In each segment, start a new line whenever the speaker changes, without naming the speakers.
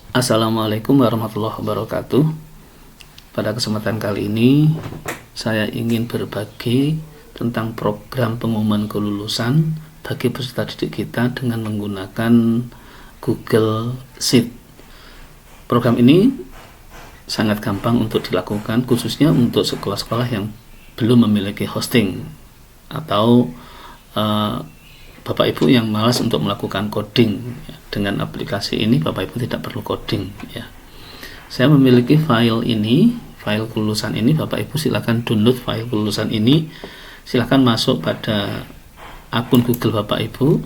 Assalamualaikum warahmatullahi wabarakatuh. Pada kesempatan kali ini saya ingin berbagi tentang program pengumuman kelulusan bagi peserta didik kita dengan menggunakan Google Sheet. Program ini sangat gampang untuk dilakukan, khususnya untuk sekolah-sekolah yang belum memiliki hosting atau Bapak Ibu yang malas untuk melakukan coding. Dengan aplikasi ini Bapak Ibu tidak perlu coding ya. Saya memiliki file ini, file kelulusan ini. Bapak Ibu silakan download file kelulusan ini. Silakan masuk pada akun Google Bapak Ibu,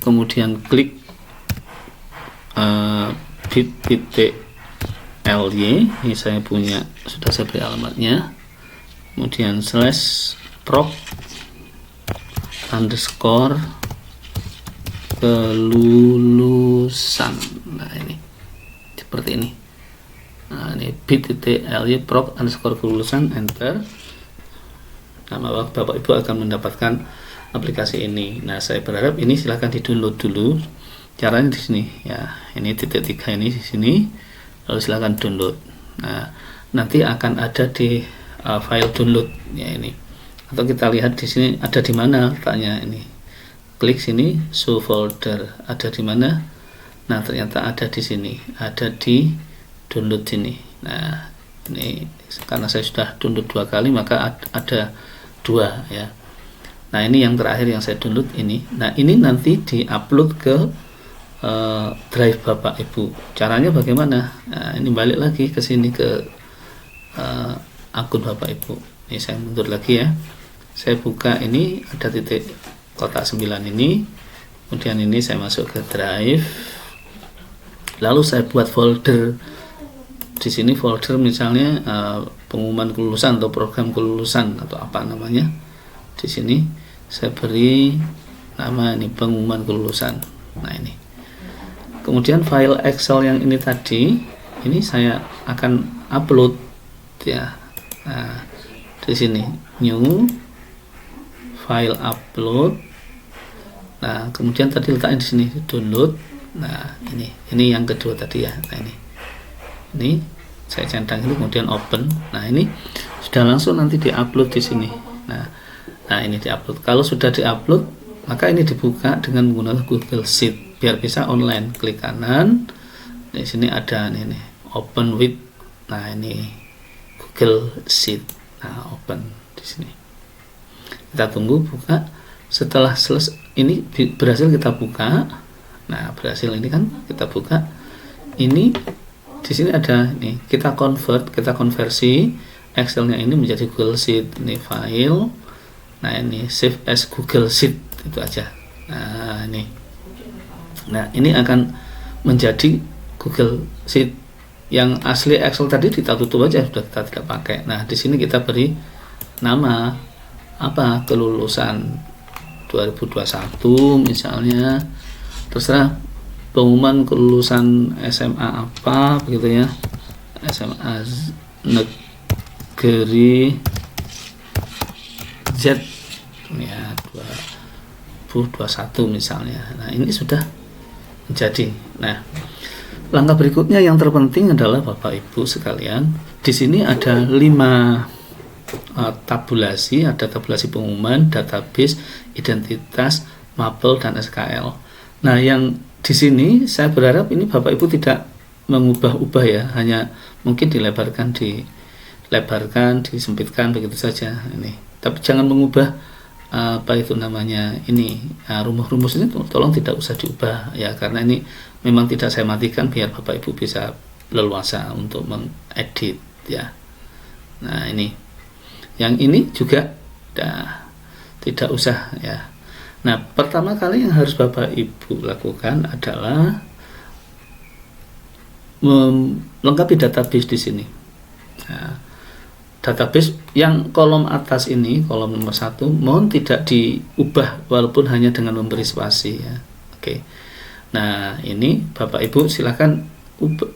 kemudian klik bit.ly. Ini saya punya, sudah saya beri alamatnya. Kemudian /proc_kelulusan. Nah, ini seperti ini. Nah, ini bit.ly proc_kelulusan, enter. Nah, Bapak Ibu akan mendapatkan aplikasi ini. Nah, saya berharap ini silahkan di-download dulu. Caranya di sini ya. Ini titik 3 ini di sini. Lalu silahkan download. Nah, nanti akan ada di file download ya ini. Atau kita lihat di sini ada di mana letaknya ini. Klik sini, show folder, ada di mana? Nah, ternyata ada di sini, ada di download sini. Nah, ini karena saya sudah download 2 kali, maka ada 2 ya. Nah, ini yang terakhir yang saya download ini. Nah, ini nanti diupload ke drive Bapak Ibu. Caranya bagaimana? Nah, ini balik lagi ke sini ke akun Bapak Ibu. Ini saya mundur lagi ya. Saya buka ini, ada titik kotak 9 ini. Kemudian ini saya masuk ke drive. Lalu saya buat folder. Di sini folder misalnya pengumuman kelulusan atau program kelulusan atau apa namanya. Di sini saya beri nama ini pengumuman kelulusan. Nah, ini. Kemudian file Excel yang ini tadi, ini saya akan upload ya. Nah, di sini new file upload. Nah, kemudian tadi letaknya di sini download. Nah, ini yang kedua tadi ya. Nah, ini saya centang ini, kemudian open. Nah, ini sudah langsung nanti diupload di sini. Nah, ini diupload. Kalau sudah diupload, maka ini dibuka dengan menggunakan Google Sheet biar bisa online. Klik kanan. Di sini ada ini open with. Nah, ini Google Sheet. Nah, open di sini. Kita tunggu buka. Setelah selesai ini berhasil kita buka. Nah, berhasil ini kan kita buka. Ini di sini ada nih, kita konversi Excel-nya ini menjadi Google Sheet. Ini file. Nah, ini save as Google Sheet, itu aja. Nah, ini. Nah, ini akan menjadi Google Sheet. Yang asli Excel tadi kita tutup aja, sudah kita tidak pakai. Nah, di sini kita beri nama apa, kelulusan 2021 misalnya, terserah, pengumuman kelulusan SMA apa begitu ya, SMA negeri Z ya 2021 misalnya. Nah, ini sudah menjadi. Nah, langkah berikutnya yang terpenting adalah Bapak Ibu sekalian, di sini ada 5 tabulasi, ada tabulasi pengumuman, database, identitas, mapel, dan SKL. Nah, yang di sini saya berharap ini Bapak Ibu tidak mengubah-ubah ya, hanya mungkin dilebarkan, disempitkan begitu saja ini. Tapi jangan mengubah apa itu namanya ini rumus-rumus ini, tolong tidak usah diubah ya, karena ini memang tidak saya matikan biar Bapak Ibu bisa leluasa untuk mengedit ya. Nah, ini yang ini juga tidak usah ya. Nah, pertama kali yang harus Bapak Ibu lakukan adalah melengkapi database di sini. Nah, database yang kolom atas ini, kolom nomor 1, mohon tidak diubah walaupun hanya dengan memberi spasi ya. Oke. Nah, ini Bapak Ibu silakan ubah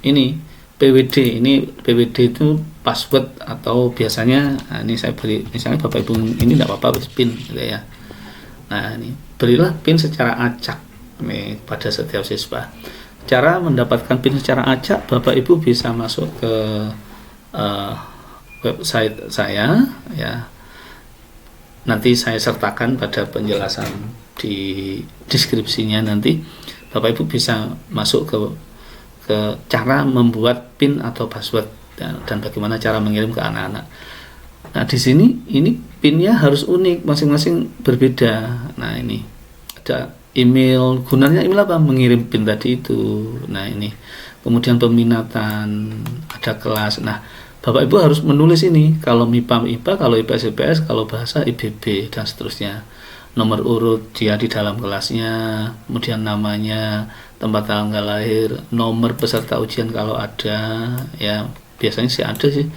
ini PWD. Ini PWD itu password atau biasanya ini saya beri misalnya Bapak Ibu ini tidak apa-apa pin gitu ya. Nah, ini berilah pin secara acak nih pada setiap siswa. cara mendapatkan PIN secara acak, Bapak Ibu bisa masuk ke website saya ya. Nanti saya sertakan pada penjelasan di deskripsinya, nanti Bapak Ibu bisa masuk ke cara membuat PIN atau password dan bagaimana cara mengirim ke anak-anak. Nah, di sini ini PIN-nya harus unik, masing-masing berbeda. Nah, ini ada email, gunanya email apa? Mengirim PIN tadi itu. Nah, ini kemudian peminatan, ada kelas. Nah, Bapak Ibu harus menulis ini, kalau MIPA MIPA, kalau IPS IPS, kalau bahasa IBB dan seterusnya. Nomor urut dia di dalam kelasnya, kemudian namanya, tempat tanggal lahir, nomor peserta ujian kalau ada, ya biasanya sih ada sih.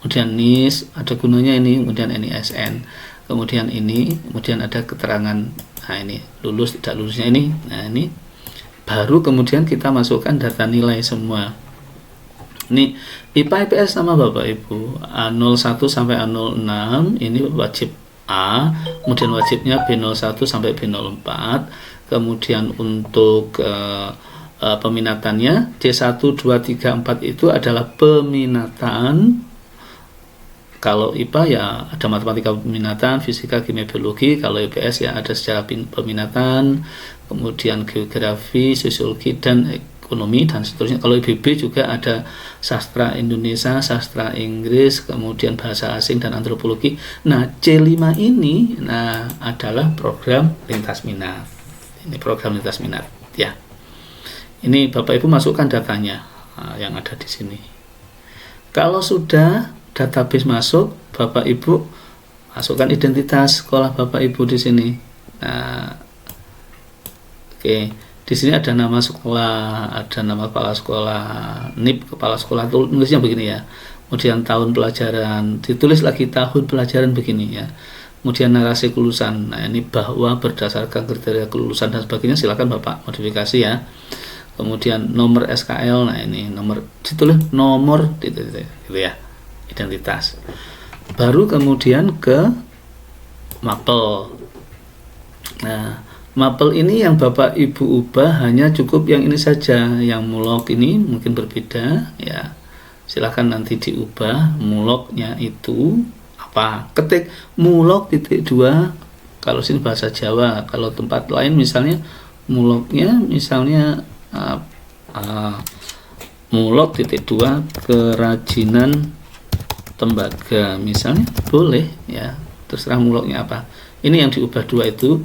Kemudian NIS, ada gunanya ini, kemudian NISN, kemudian ini, kemudian ada keterangan, nah ini lulus tidak lulusnya ini. Nah, ini baru kemudian kita masukkan data nilai semua. Ini IPA IPS sama Bapak Ibu, A01 sampai A06 ini wajib A, kemudian wajibnya B01 sampai B04. Kemudian untuk peminatannya D1, 2, 3, 4 itu adalah peminatan. Kalau IPA ya ada matematika peminatan, fisika, kimia, biologi. Kalau IPS ya ada sejarah peminatan, kemudian geografi, sosiologi, dan ekonomi dan seterusnya. Kalau IBB juga ada sastra Indonesia, sastra Inggris, kemudian bahasa asing dan antropologi. Nah, C5 ini adalah program lintas minat. Ini program lintas minat ya. Ini Bapak Ibu masukkan datanya yang ada di sini. Kalau sudah database masuk, Bapak Ibu masukkan identitas sekolah Bapak Ibu di sini. Nah, oke. Di sini ada nama sekolah, ada nama kepala sekolah, NIP kepala sekolah, tulisnya begini ya. Kemudian tahun pelajaran, ditulis lagi tahun pelajaran begini ya. Kemudian narasi kelulusan, nah ini bahwa berdasarkan kriteria kelulusan dan sebagainya, silakan Bapak modifikasi ya. Kemudian nomor SKL, nah ini nomor, ditulis nomor gitu ya, identitas. Baru kemudian ke mapel. Nah, mapel ini yang Bapak Ibu ubah hanya cukup yang ini saja, yang mulok ini mungkin berbeda ya. Silahkan nanti diubah muloknya itu apa. Ketik mulok titik 2 kalau sini bahasa Jawa, kalau tempat lain misalnya muloknya misalnya mulok titik 2 kerajinan tembaga misalnya, boleh ya, terserah muloknya apa. Ini yang diubah 2 itu,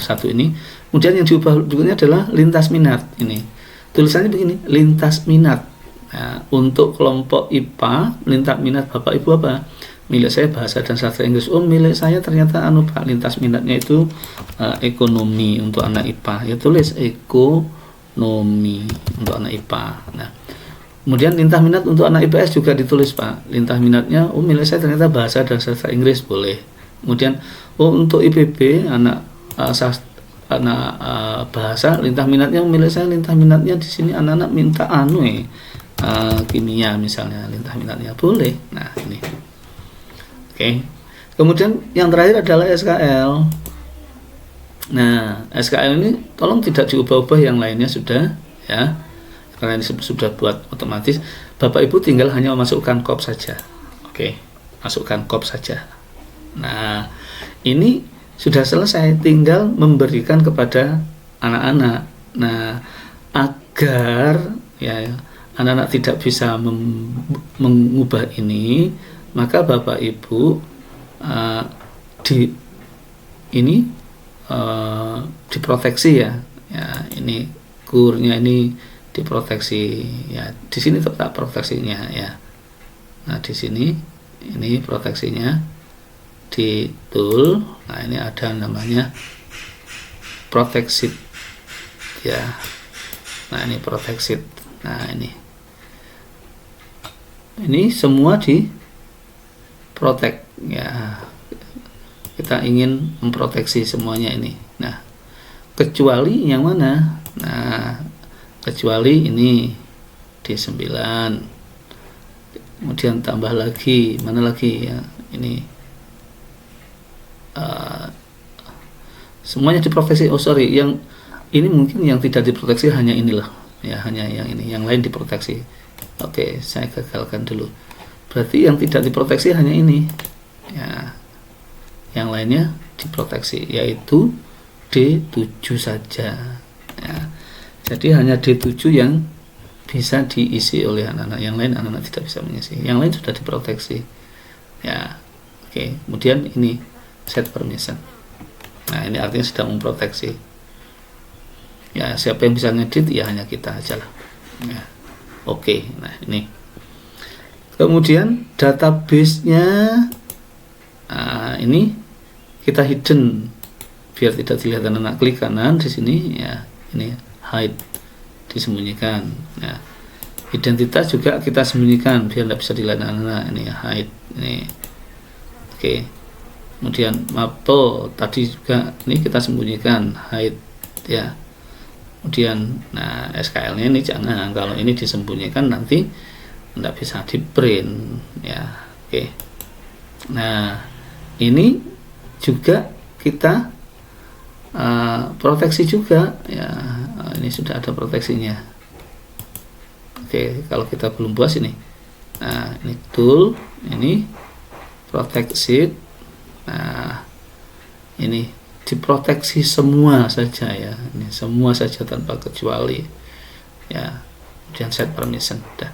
satu ini. Kemudian yang diubah berikutnya adalah lintas minat. Ini tulisannya begini, lintas minat. Nah, untuk kelompok IPA, lintas minat Bapak Ibu apa? Milik saya bahasa dan sastra Inggris. Oh, milik saya ternyata Pak, lintas minatnya itu ekonomi untuk anak IPA. Ya tulis ekonomi untuk anak IPA. Nah, kemudian lintas minat untuk anak IPS juga ditulis Pak. Lintas minatnya, oh milik saya ternyata bahasa dan sastra Inggris, boleh. Kemudian untuk IPB anak bahasa, lintas minatnya milik saya, lintas minatnya di sini anak-anak minta kimia misalnya, lintas minatnya boleh. Nah, ini oke. Kemudian yang terakhir adalah SKL. Nah, SKL ini tolong tidak diubah-ubah, yang lainnya sudah ya, karena ini sudah buat otomatis. Bapak Ibu tinggal hanya memasukkan kop saja. Oke, masukkan kop saja. Nah, ini sudah selesai, tinggal memberikan kepada anak-anak. Nah, agar ya anak-anak tidak bisa mengubah ini, maka Bapak Ibu diproteksi ya. Ya, ini kurnya ini diproteksi ya. Di sini tetap proteksinya ya. Nah, di sini ini proteksinya di tool. Nah, ini ada namanya protect ya. Nah, ini protect. Nah, ini semua di protect ya. Kita ingin memproteksi semuanya ini. Nah, kecuali yang mana? Nah, kecuali ini D9. Kemudian tambah lagi, mana lagi ya? Ini semuanya diproteksi. Oh sorry, yang ini mungkin yang tidak diproteksi hanya inilah ya, hanya yang ini, yang lain diproteksi. Oke, saya gagalkan dulu. Berarti yang tidak diproteksi hanya ini ya, yang lainnya diproteksi, yaitu D7 saja ya. Jadi hanya D7 yang bisa diisi oleh anak-anak, yang lain anak-anak tidak bisa mengisi, yang lain sudah diproteksi ya. Oke, kemudian ini set permission. Nah, ini artinya sedang memproteksi ya. Siapa yang bisa ngedit ya hanya kita aja lah ya. Oke, nah ini kemudian database-nya, ini kita hidden biar tidak dilihat anak-anak. Klik kanan di sini ya, ini hide, disembunyikan ya. Identitas juga kita sembunyikan biar tidak bisa dilihat anak-anak, ini ya, hide ini. Oke, kemudian mapto tadi juga ini kita sembunyikan, hide ya. Kemudian nah SKL-nya ini jangan, kalau ini disembunyikan nanti tidak bisa di print ya. Oke, nah ini juga kita proteksi juga ya. Ini sudah ada proteksinya. Oke, kalau kita belum puas ini, nah ini tool, ini protect sheet. Nah ini diproteksi semua saja ya, ini semua saja tanpa kecuali ya. Kemudian set permission dah.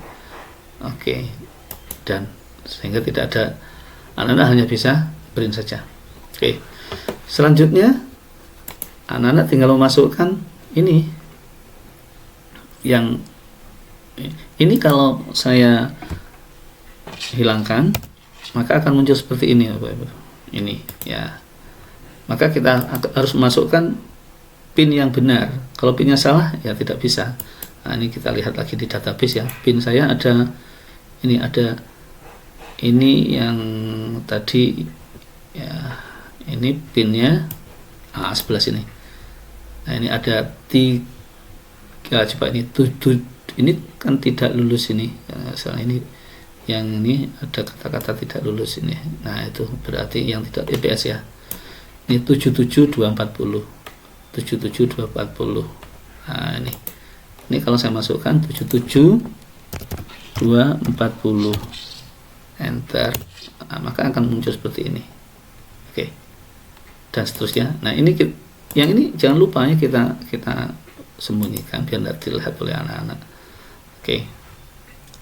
Oke, dan sehingga tidak ada, anak-anak hanya bisa print saja. Oke, selanjutnya anak-anak tinggal memasukkan ini, yang ini kalau saya hilangkan maka akan muncul seperti ini Bapak Ibu. Ini ya, maka kita harus masukkan pin yang benar. Kalau pinnya salah ya tidak bisa. Nah, ini kita lihat lagi di database ya, pin saya ada ini, ada ini yang tadi ya, ini pinnya sebelah sini. Nah, ini ada 3, coba ini 7, ini kan tidak lulus ini ya, soalnya ini yang ini ada kata-kata tidak lulus ini. Nah, itu berarti yang tidak TPS ya. Ini 77240, 77240. Nah, ini kalau saya masukkan 77240, enter, nah, maka akan muncul seperti ini. Oke, dan seterusnya. Nah, ini yang ini jangan lupa ya, kita sembunyikan biar tidak dilihat oleh anak-anak. Oke,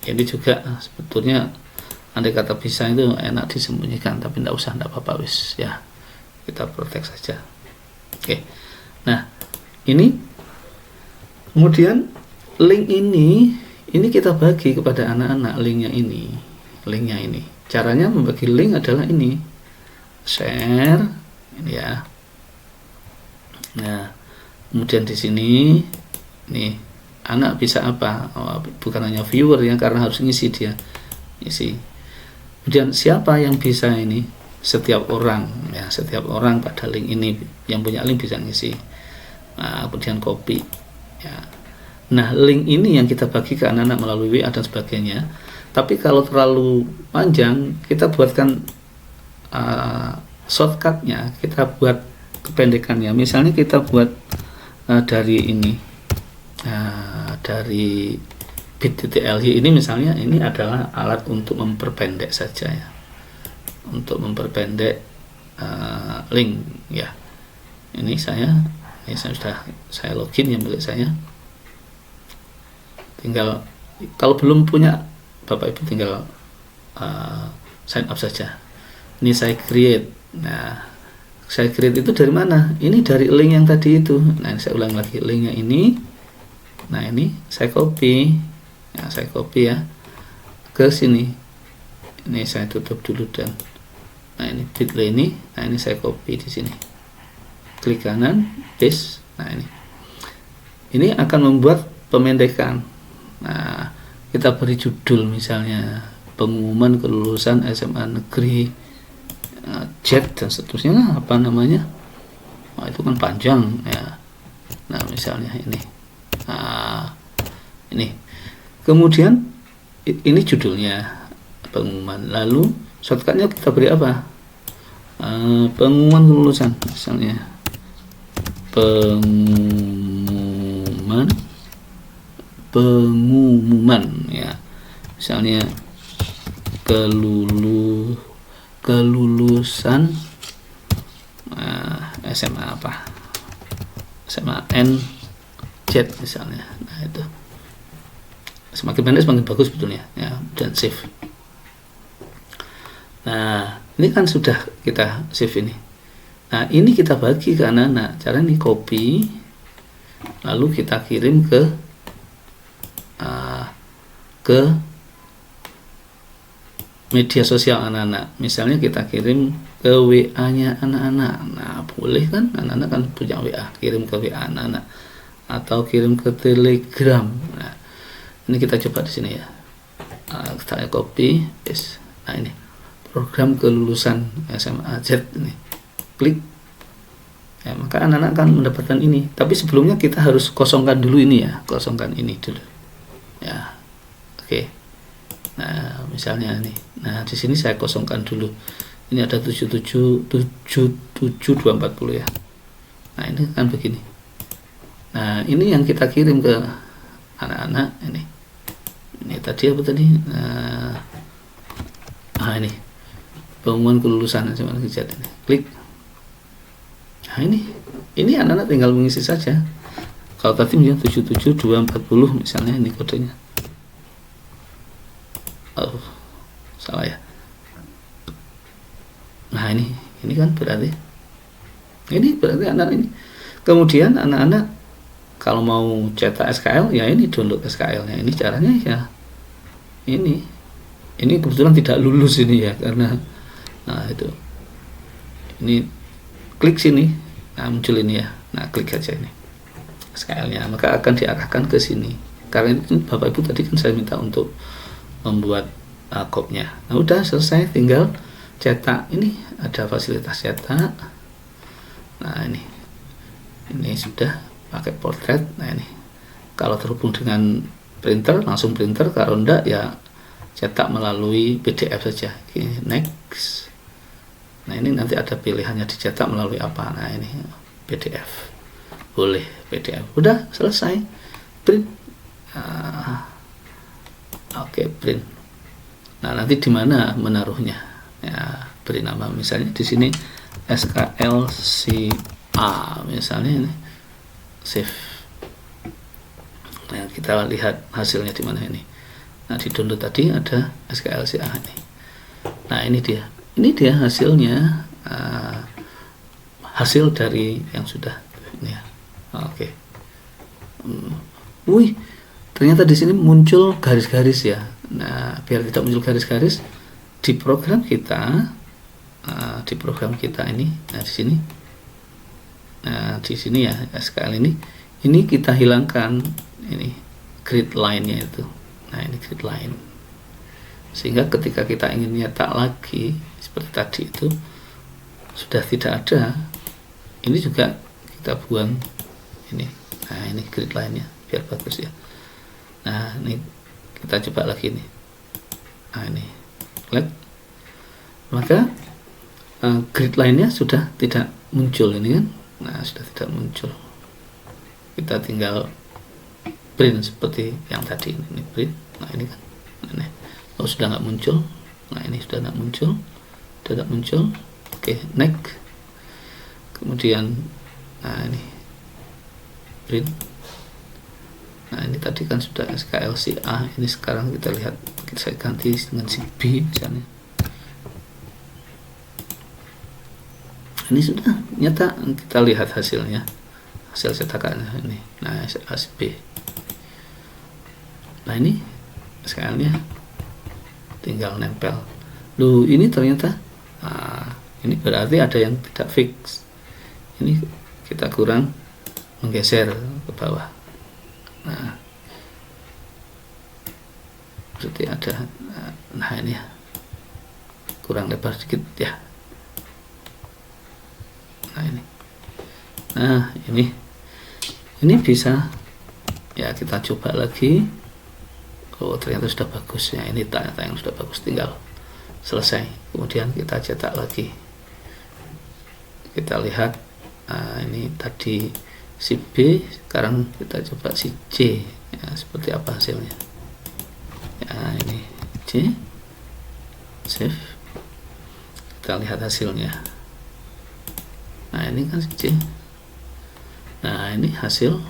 ini juga sebetulnya andai kata bisa itu enak disembunyikan, tapi tidak usah, tidak apa-apa wis ya, kita protect saja. Oke, nah ini kemudian link ini kita bagi kepada anak-anak. Linknya ini caranya membagi link adalah ini, share ini ya. Nah, kemudian di sini nih anak bisa apa? Bukan hanya viewer ya, karena harus ngisi dia, ngisi. Kemudian siapa yang bisa ini? Setiap orang ya, setiap orang pada link ini yang punya link bisa ngisi. Nah, kemudian copy ya. Nah, link ini yang kita bagi ke anak-anak melalui WA dan sebagainya. Tapi kalau terlalu panjang, kita buatkan shortcutnya, kita buat kependekannya. Misalnya kita buat dari ini, dari bit.ly ini misalnya, ini adalah alat untuk memperpendek saja ya, untuk memperpendek link ya. Ini saya sudah saya login yang milik saya. Tinggal kalau belum punya Bapak Ibu tinggal sign up saja. Ini saya create. Nah, saya create itu dari mana? Ini dari link yang tadi itu. Nah, saya ulang lagi, linknya ini. Nah, ini saya copy. Ya, saya copy ya ke sini. Ini saya tutup dulu dan nah ini bit.ly ini. Nah, ini saya copy di sini. Klik kanan, paste. Nah, ini akan membuat pemendekan. Nah, kita beri judul misalnya pengumuman kelulusan SMA negeri JET dan seterusnya, apa namanya. Nah, itu kan panjang ya. Nah, misalnya ini. Nah, ini. Kemudian ini judulnya pengumuman. Lalu shortcutnya kita beri apa? Pengumuman kelulusan misalnya. Pengumuman pengumuman ya, misalnya kelulusan SMA apa, SMA NZ misalnya. Nah itu semakin pendek semakin bagus sebetulnya ya, dan save. Nah ini kan sudah kita save ini. Nah ini kita bagi ke anak-anak. Cara ini copy, lalu kita kirim ke media sosial anak-anak. Misalnya kita kirim ke WA-nya anak-anak. Nah boleh kan, anak-anak kan punya WA, kirim ke WA anak-anak atau kirim ke Telegram. Nah ini kita coba di sini ya. Kita copy, paste. Nah ini program kelulusan SMA Z ini. Klik. Ya, maka anak-anak akan mendapatkan ini. Tapi sebelumnya kita harus kosongkan dulu ini ya, kosongkan ini dulu. Ya, oke. Nah, misalnya ini. Nah, di sini saya kosongkan dulu. Ini ada 77240 ya. Nah, ini kan begini. Nah, ini yang kita kirim ke anak-anak ini. Ini tadi apa tadi? Nah, ini pengumuman kelulusan SMA Negeri Jat ini. Klik. Nah, ini anak-anak tinggal mengisi saja. Kalau tadi misalnya 77240 misalnya ini kodenya. Oh, salah ya. Nah ini kan berarti anak-anak ini. Kemudian anak-anak kalau mau cetak SKL ya ini download SKL-nya. Ini caranya ya ini kebetulan tidak lulus ini ya, karena nah itu ini klik sini, nah muncul ini ya. Nah klik aja ini SKL-nya, maka akan diarahkan ke sini. Karena itu Bapak Ibu tadi kan saya minta untuk membuat kopnya. Nah udah selesai, tinggal cetak. Ini ada fasilitas cetak. Nah ini sudah pakai portrait. Nah ini kalau terhubung dengan printer langsung printer, kalau enggak ya cetak melalui PDF saja. Ini next. Nah ini nanti ada pilihannya dicetak melalui apa. Nah ini PDF, boleh PDF. Udah selesai, print. Oke, print. Nah nanti di mana menaruhnya ya, beri nama misalnya di sini SKLCA misalnya ini, save. Nah kita lihat hasilnya di mana ini. Nah di download tadi ada SKLCA ini. Nah ini dia hasilnya, hasil dari yang sudah ini ya. Oke. Wih, ternyata di sini muncul garis-garis ya. Nah biar tidak muncul garis-garis di program kita, ini, nah di sini ya SKL ini kita hilangkan ini grid line-nya itu. Nah ini grid line, sehingga ketika kita ingin nyetak lagi seperti tadi itu sudah tidak ada. Ini juga kita buang ini. Nah ini grid line-nya biar bagus ya. Nah ini kita coba lagi nih. Nah ini klik, maka grid line-nya sudah tidak muncul ini kan. Nah sudah tidak muncul. Kita tinggal print seperti yang tadi ini print. Nah ini kan ini. Oh sudah nggak muncul. Nah ini sudah nggak muncul, Oke, next. Kemudian nah ini print. Nah ini tadi kan sudah SKLCA, ini sekarang kita lihat, saya ganti dengan si B misalnya. Ini sudah nyata, kita lihat hasilnya, hasil cetakannya ini. Nah SB. Nah ini SKL-nya tinggal nempel. Loh ini ternyata, ini berarti ada yang tidak fix. Ini kita kurang menggeser ke bawah. Nah, berarti ada, nah ini ya, kurang lebar sedikit ya. Nah ini bisa ya, kita coba lagi. Oh ternyata sudah bagus ya, ini ternyata yang sudah bagus, tinggal selesai. Kemudian kita cetak lagi, kita lihat. Ini tadi si B, sekarang kita coba si C. ya, seperti apa hasilnya. Ya, ini C, save, kita lihat hasilnya. Nah, ini kan C. Nah, ini hasil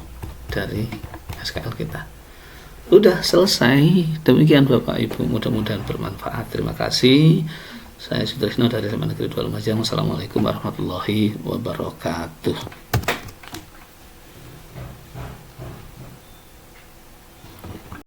dari SQL kita. Udah selesai. Demikian Bapak Ibu, mudah-mudahan bermanfaat. Terima kasih. Saya Sutrisno dari SMA Negeri 2 Lumajang. Wassalamualaikum warahmatullahi wabarakatuh.